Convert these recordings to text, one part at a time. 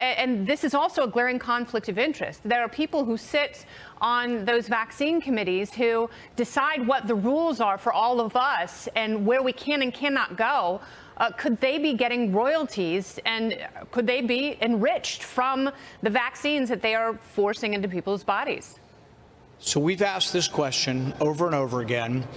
And this is also a glaring conflict of interest. There are people who sit on those vaccine committees who decide what the rules are for all of us and where we can and cannot go. Could they be getting royalties, and could they be enriched from the vaccines that they are forcing into people's bodies? So we've asked this question over and over again.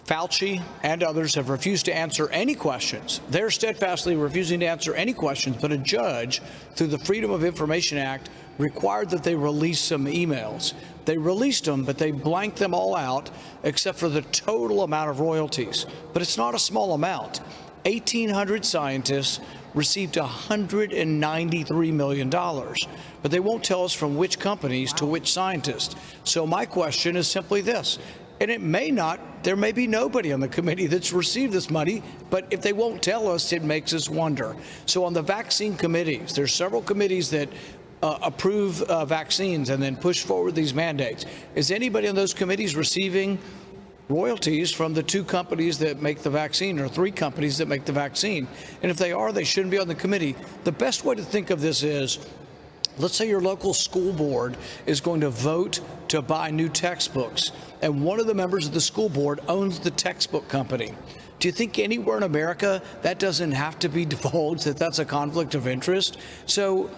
Fauci and others have refused to answer any questions. They're steadfastly refusing to answer any questions, but a judge, through the Freedom of Information Act, required that they release some emails. They released them, but they blanked them all out, except for the total amount of royalties. But it's not a small amount. 1,800 scientists received $193 million, but they won't tell us from which companies to which scientists. So my question is simply this. And it may not, there may be nobody on the committee that's received this money, but if they won't tell us, it makes us wonder. So on the vaccine committees, there's several committees that approve vaccines and then push forward these mandates. Is anybody on those committees receiving royalties from the two companies that make the vaccine, or three companies that make the vaccine? And if they are, they shouldn't be on the committee. The best way to think of this is, let's say your local school board is going to vote to buy new textbooks, and one of the members of the school board owns the textbook company. Do you think anywhere in America that doesn't have to be divulged, that that's a conflict of interest? So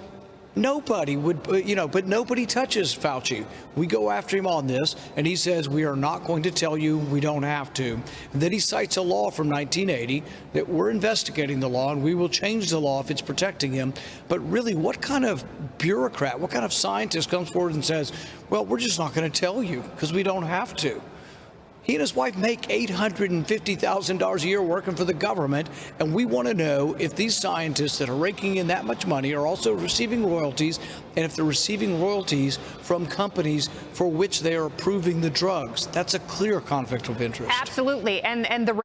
nobody would, but nobody touches Fauci. We go after him on this, and he says, we are not going to tell you, we don't have to. And then he cites a law from 1980 that we're investigating the law, and we will change the law if it's protecting him. But really, what kind of bureaucrat, what kind of scientist comes forward and says, well, we're just not going to tell you because we don't have to? He and his wife make $850,000 a year working for the government, and we want to know if these scientists that are raking in that much money are also receiving royalties, and if they're receiving royalties from companies for which they are approving the drugs. That's a clear conflict of interest. Absolutely. And the